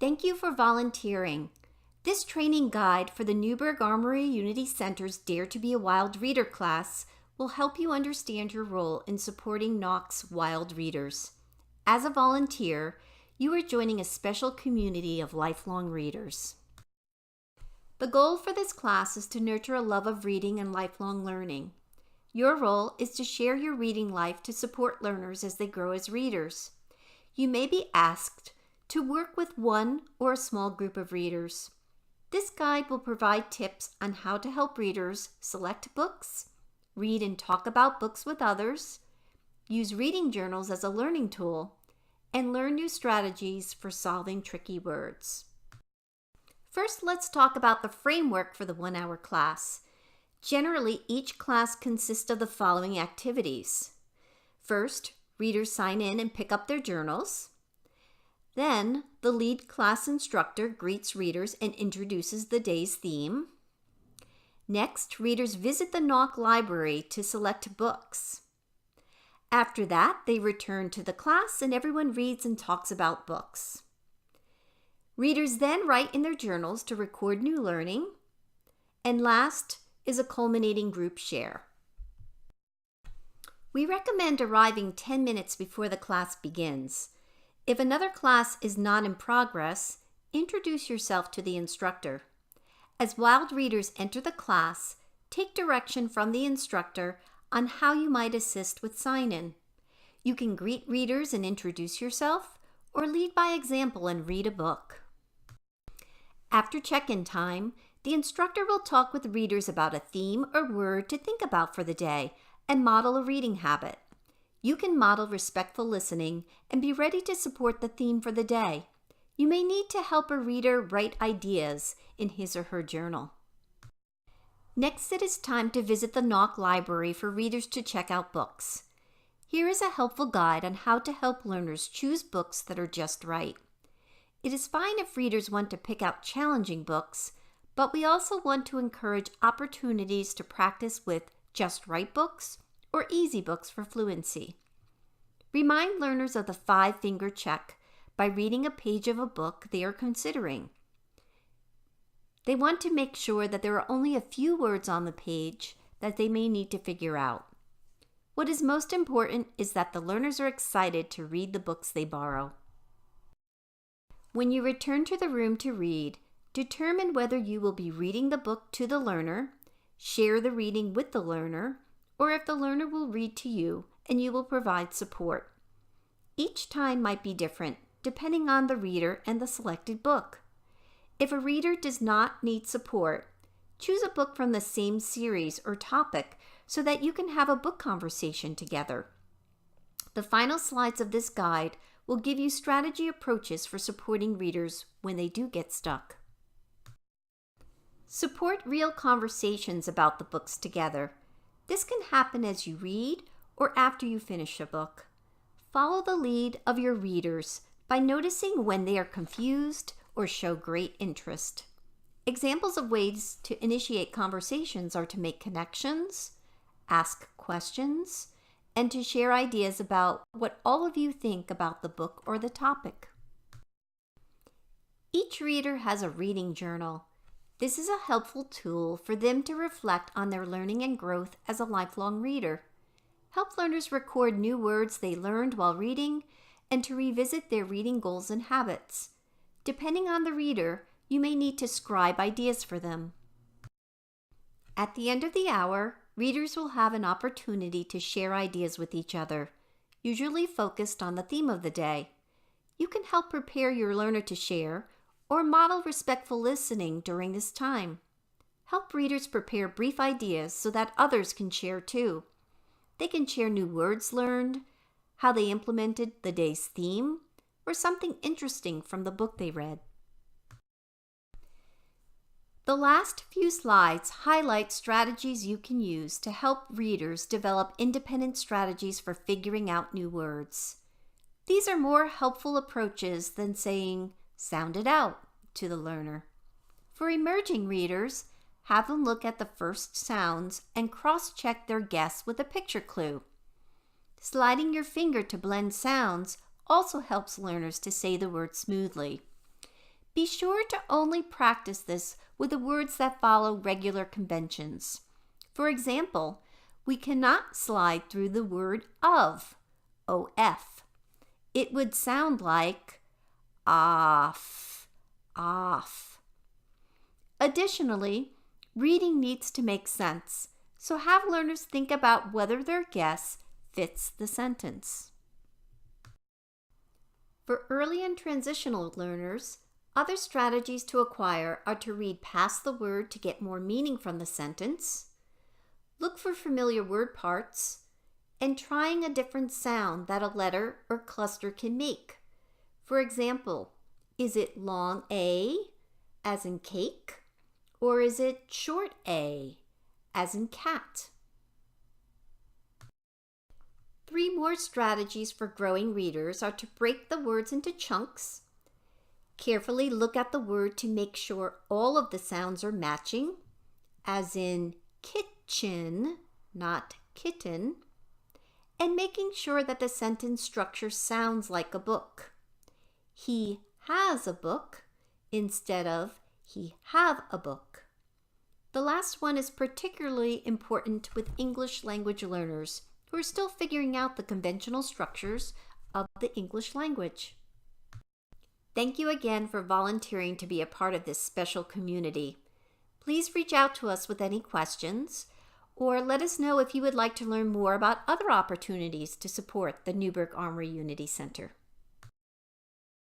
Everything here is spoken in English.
Thank you for volunteering. This training guide for the Newburgh Armory Unity Center's Dare to be a Wild Reader class will help you understand your role in supporting NAUC's wild readers. As a volunteer, you are joining a special community of lifelong readers. The goal for this class is to nurture a love of reading and lifelong learning. Your role is to share your reading life to support learners as they grow as readers. You may be asked to work with one or a small group of readers. This guide will provide tips on how to help readers select books, read and talk about books with others, use reading journals as a learning tool, and learn new strategies for solving tricky words. First, let's talk about the framework for the 1-hour class. Generally, each class consists of the following activities. First, readers sign in and pick up their journals. Then, the lead class instructor greets readers and introduces the day's theme. Next, readers visit the NAUC library to select books. After that, they return to the class and everyone reads and talks about books. Readers then write in their journals to record new learning. And last is a culminating group share. We recommend arriving 10 minutes before the class begins. If another class is not in progress, introduce yourself to the instructor. As wild readers enter the class, take direction from the instructor on how you might assist with sign-in. You can greet readers and introduce yourself, or lead by example and read a book. After check-in time, the instructor will talk with readers about a theme or word to think about for the day and model a reading habit. You can model respectful listening and be ready to support the theme for the day. You may need to help a reader write ideas in his or her journal. Next, it is time to visit the NAUC library for readers to check out books. Here is a helpful guide on how to help learners choose books that are just right. It is fine if readers want to pick out challenging books, but we also want to encourage opportunities to practice with just right books or easy books for fluency. Remind learners of the 5-finger check by reading a page of a book they are considering. They want to make sure that there are only a few words on the page that they may need to figure out. What is most important is that the learners are excited to read the books they borrow. When you return to the room to read, determine whether you will be reading the book to the learner, share the reading with the learner, or if the learner will read to you and you will provide support. Each time might be different, depending on the reader and the selected book. If a reader does not need support, choose a book from the same series or topic so that you can have a book conversation together. The final slides of this guide will give you strategy approaches for supporting readers when they do get stuck. Support real conversations about the books together. This can happen as you read or after you finish a book. Follow the lead of your readers by noticing when they are confused or show great interest. Examples of ways to initiate conversations are to make connections, ask questions, and to share ideas about what all of you think about the book or the topic. Each reader has a reading journal. This is a helpful tool for them to reflect on their learning and growth as a lifelong reader. Help learners record new words they learned while reading and to revisit their reading goals and habits. Depending on the reader, you may need to scribe ideas for them. At the end of the hour, readers will have an opportunity to share ideas with each other, usually focused on the theme of the day. You can help prepare your learner to share or model respectful listening during this time. Help readers prepare brief ideas so that others can share too. They can share new words learned, how they implemented the day's theme, or something interesting from the book they read. The last few slides highlight strategies you can use to help readers develop independent strategies for figuring out new words. These are more helpful approaches than saying, "Sound it out," to the learner. For emerging readers, have them look at the first sounds and cross-check their guess with a picture clue. Sliding your finger to blend sounds also helps learners to say the word smoothly. Be sure to only practice this with the words that follow regular conventions. For example, we cannot slide through the word of, O-F. It would sound like off, off. Additionally, reading needs to make sense, so have learners think about whether their guess fits the sentence. For early and transitional learners, other strategies to acquire are to read past the word to get more meaning from the sentence, look for familiar word parts, and trying a different sound that a letter or cluster can make. For example, is it long A, as in cake, or is it short A, as in cat? 3 more strategies for growing readers are to break the words into chunks, carefully look at the word to make sure all of the sounds are matching, as in kitchen, not kitten, and making sure that the sentence structure sounds like a book. He has a book instead of he have a book. The last one is particularly important with English language learners who are still figuring out the conventional structures of the English language. Thank you again for volunteering to be a part of this special community. Please reach out to us with any questions, or let us know if you would like to learn more about other opportunities to support the Newburgh Armory Unity Center.